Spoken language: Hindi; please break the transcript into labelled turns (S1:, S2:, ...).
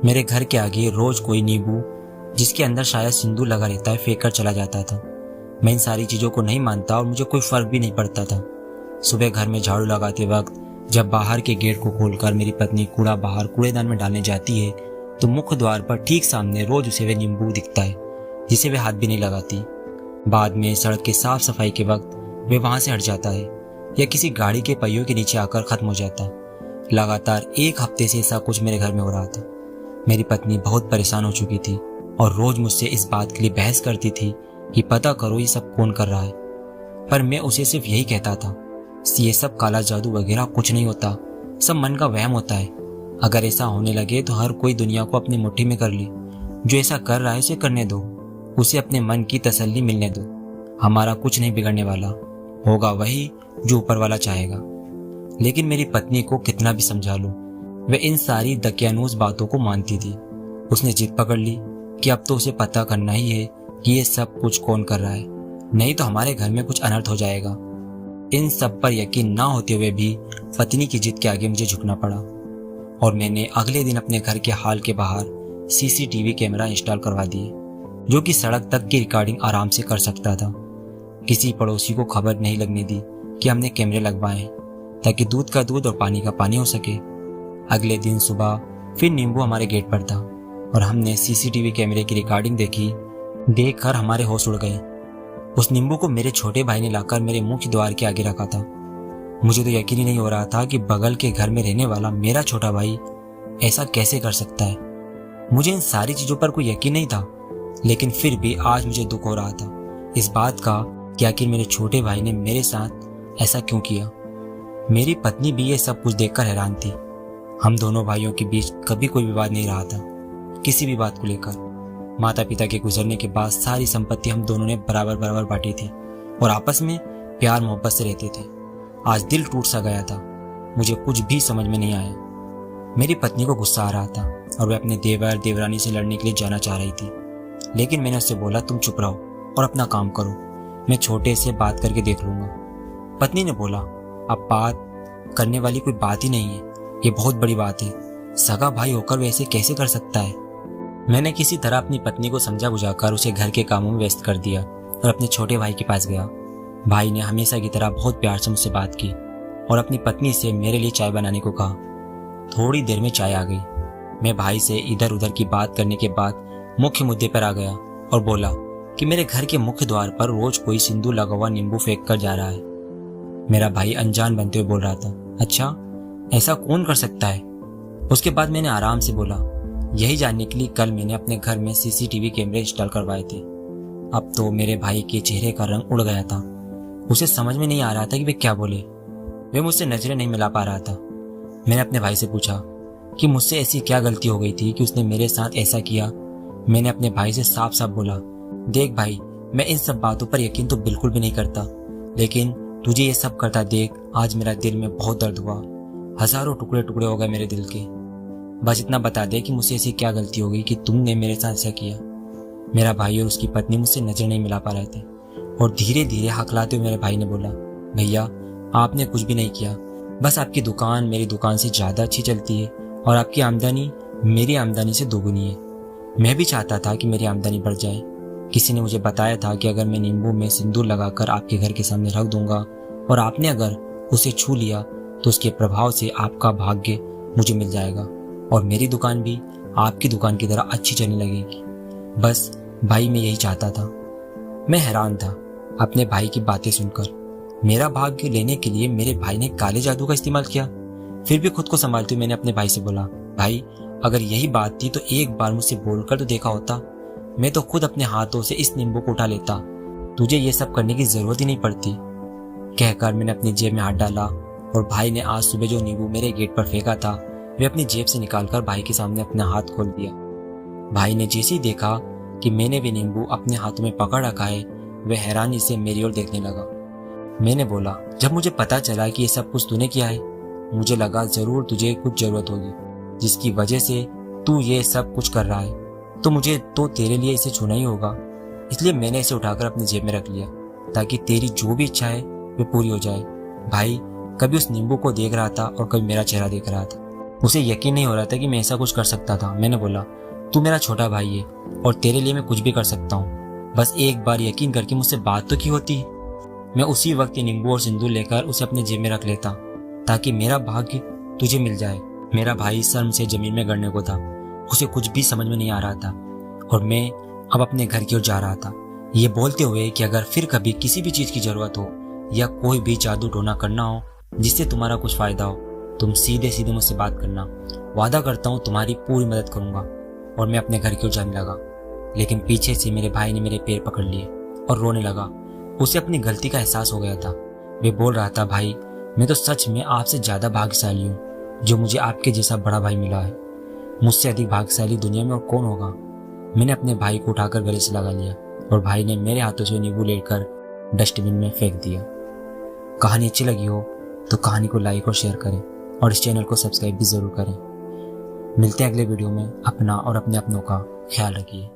S1: मेरे घर के आगे रोज कोई नींबू जिसके अंदर शायद सिंदूर लगा रहता है फेंक कर चला जाता था। मैं इन सारी चीज़ों को नहीं मानता और मुझे कोई फर्क भी नहीं पड़ता था। सुबह घर में झाड़ू लगाते वक्त जब बाहर के गेट को खोलकर मेरी पत्नी कूड़ा बाहर कूड़ेदान में डालने जाती है तो मुख्य द्वार पर ठीक सामने रोज उसे वह नींबू दिखता है जिसे वे हाथ भी नहीं लगाती। बाद में सड़क के साफ सफाई के वक्त वे वहां से हट जाता है या किसी गाड़ी के पहियों के नीचे आकर खत्म हो जाता। लगातार एक हफ्ते से ऐसा कुछ मेरे घर में हो रहा था। मेरी पत्नी बहुत परेशान हो चुकी थी और रोज मुझसे इस बात के लिए बहस करती थी कि पता करो ये सब कौन कर रहा है। पर मैं उसे सिर्फ यही कहता था, ये सब काला जादू वगैरह कुछ नहीं होता, सब मन का वहम होता है। अगर ऐसा होने लगे तो हर कोई दुनिया को अपनी मुट्ठी में कर ले। जो ऐसा कर रहा है उसे करने दो, उसे अपने मन की तसल्ली मिलने दो। हमारा कुछ नहीं बिगड़ने वाला, होगा वही जो ऊपर वाला चाहेगा। लेकिन मेरी पत्नी को कितना भी समझा लो, वह इन सारी दकियानूस बातों को मानती थी। उसने जिद पकड़ ली कि अब तो उसे पता करना ही है कि ये सब कुछ कौन कर रहा है, नहीं तो हमारे घर में कुछ अनर्थ हो जाएगा। इन सब पर यकीन ना होते हुए भी पत्नी की जिद के आगे मुझे झुकना पड़ा और मैंने अगले दिन अपने घर के हाल के बाहर सीसीटीवी कैमरा इंस्टॉल करवा दिए, जो कि सड़क तक की रिकॉर्डिंग आराम से कर सकता था। किसी पड़ोसी को खबर नहीं लगने दी कि हमने कैमरे लगवाए ताकि दूध का दूध और पानी का पानी हो सके। अगले दिन सुबह फिर नींबू हमारे गेट पर था और हमने सीसीटीवी कैमरे की रिकॉर्डिंग देखी। देखकर हमारे होश उड़ गए। उस नींबू को मेरे छोटे भाई ने लाकर मेरे मुख्य द्वार के आगे रखा था। मुझे तो यकीन ही नहीं हो रहा था कि बगल के घर में रहने वाला मेरा छोटा भाई ऐसा कैसे कर सकता है। मुझे इन सारी चीजों पर कोई यकीन नहीं था, लेकिन फिर भी आज मुझे दुख हो रहा था इस बात का कि आखिर मेरे छोटे भाई ने मेरे साथ ऐसा क्यों किया। मेरी पत्नी भी ये सब कुछ देखकर हैरान थी। हम दोनों भाइयों के बीच कभी कोई विवाद नहीं रहा था, किसी भी बात को लेकर। माता पिता के गुजरने के बाद सारी संपत्ति हम दोनों ने बराबर बराबर बांटी थी और आपस में प्यार मोहब्बत से रहते थे। आज दिल टूट सा गया था, मुझे कुछ भी समझ में नहीं आया। मेरी पत्नी को गुस्सा आ रहा था और वह अपने देवर देवरानी से लड़ने के लिए जाना चाह रही थी, लेकिन मैंने उससे बोला तुम चुप रहो और अपना काम करो, मैं छोटे से बात करके देख लूंगा। पत्नी ने बोला अब बात करने वाली कोई बात ही नहीं है, ये बहुत बड़ी बात है, सगा भाई होकर वैसे कैसे कर सकता है। मैंने किसी तरह अपनी पत्नी को समझा बुझाकर उसे घर के कामों में व्यस्त कर दिया और अपने छोटे भाई के पास गया। भाई ने हमेशा की तरह बहुत प्यार से मुझसे बात की और अपनी पत्नी से मेरे लिए चाय बनाने को कहा। थोड़ी देर में चाय आ गई। मैं भाई से इधर उधर की बात करने के बाद मुख्य मुद्दे पर आ गया और बोला कि मेरे घर के मुख्य द्वार पर रोज कोई सिंदूर लगा हुआ नींबू फेंक कर जा रहा है। मेरा भाई अनजान बनते हुए बोल रहा था, अच्छा ऐसा कौन कर सकता है। उसके बाद मैंने आराम से बोला, यही जानने के लिए कल मैंने अपने घर में सीसीटीवी कैमरे इंस्टॉल करवाए थे। अब तो मेरे भाई के चेहरे का रंग उड़ गया था। उसे समझ में नहीं आ रहा था कि वे क्या बोले। वे मुझसे नजरें नहीं मिला पा रहा था। मैंने अपने भाई से पूछा कि मुझसे ऐसी क्या गलती हो गई थी कि उसने मेरे साथ ऐसा किया। मैंने अपने भाई से साफ साफ बोला, देख भाई मैं इन सब बातों पर यकीन तो बिल्कुल भी नहीं करता, लेकिन तुझे ये सब करता देख आज मेरा दिल में बहुत दर्द हुआ। हजारों टुकड़े टुकड़े हो गए मेरे दिल के। बस इतना बता दे कि मुझसे ऐसी क्या गलती हो गई कि तुमने मेरे साथ ऐसा किया। मेरा भाई और उसकी पत्नी मुझसे नजर नहीं मिला पा रहे थे और धीरे धीरे हकलाते हुए मेरे भाई ने बोला, भैया आपने कुछ भी नहीं किया, बस आपकी दुकान मेरी दुकान से ज्यादा अच्छी चलती है और आपकी आमदनी मेरी आमदनी से दोगुनी है। मैं भी चाहता था कि मेरी आमदनी बढ़ जाए। किसी ने मुझे बताया था कि अगर मैं नींबू में सिंदूर लगाकर आपके घर के सामने रख दूंगा और आपने अगर उसे छू लिया तो उसके प्रभाव से आपका भाग्य मुझे मिल जाएगा और मेरी दुकान भी आपकी दुकान की तरह अच्छी चलने लगेगी। बस भाई मैं यही चाहता था। मैं हैरान था अपने भाई की बातें सुनकर। मेरा भाग्य लेने के लिए मेरे भाई ने काले जादू का इस्तेमाल किया। फिर भी खुद को संभालते हुए मैंने अपने भाई से बोला, भाई अगर यही बात थी तो एक बार मुझसे बोलकर तो देखा होता। मैं तो खुद अपने हाथों से इस नींबू को उठा लेता, तुझे ये सब करने की जरूरत ही नहीं पड़ती। कहकर मैंने अपनी जेब में हाथ डाला और भाई ने आज सुबह जो नींबू मेरे गेट पर फेंका था वे अपनी जेब से निकालकर भाई के सामने अपना हाथ खोल दिया। भाई ने जैसे ही देखा कि मैंने भी नींबू अपने हाथों में पकड़ रखा है वह हैरानी से मेरी ओर देखने लगा। मैंने बोला, जब मुझे पता चला कि ये सब कुछ तूने किया है मुझे लगा जरूर तुझे कुछ जरूरत होगी जिसकी वजह से तू ये सब कुछ कर रहा है, तो मुझे तो तेरे लिए इसे छूना ही होगा। इसलिए मैंने इसे उठाकर अपनी जेब में रख लिया ताकि तेरी जो भी इच्छा है वे पूरी हो जाए। भाई कभी उस नींबू को देख रहा था और कभी मेरा चेहरा देख रहा था। उसे यकीन नहीं हो रहा था कि मैं ऐसा कुछ कर सकता था। मैंने बोला, तू मेरा छोटा भाई है और तेरे लिए मैं कुछ भी कर सकता हूँ, बस एक बार यकीन करके मुझसे बात तो की होती। मैं उसी वक्त नींबू और सिंदूर लेकर उसे अपने जेब में रख लेता ताकि मेरा भाग्य तुझे मिल जाए। मेरा भाई शर्म से जमीन में गिरने को था, उसे कुछ भी समझ में नहीं आ रहा था और मैं अब अपने घर की ओर जा रहा था, ये बोलते हुए कि अगर फिर कभी किसी भी चीज की जरूरत हो या कोई भी जादू टोना करना हो जिससे तुम्हारा कुछ फायदा हो, तुम सीधे सीधे मुझसे बात करना, वादा करता हूँ तुम्हारी पूरी मदद करूंगा। और मैं अपने घर की ओर जाने लगा, लेकिन पीछे से मेरे भाई ने मेरे पैर पकड़ लिए और रोने लगा। उसे अपनी गलती का एहसास हो गया था। वे बोल रहा था, भाई मैं तो सच में आपसे ज्यादा भाग्यशाली हूँ जो मुझे आपके जैसा बड़ा भाई मिला है। मुझसे अधिक भाग्यशाली दुनिया में और कौन होगा। मैंने अपने भाई को उठाकर गले से लगा लिया और भाई ने मेरे हाथों से नींबू लेकर डस्टबिन में फेंक दिया। कहानी अच्छी लगी हो तो कहानी को लाइक और शेयर करें और इस चैनल को सब्सक्राइब भी जरूर करें। मिलते हैं अगले वीडियो में। अपना और अपने अपनों का ख्याल रखिए।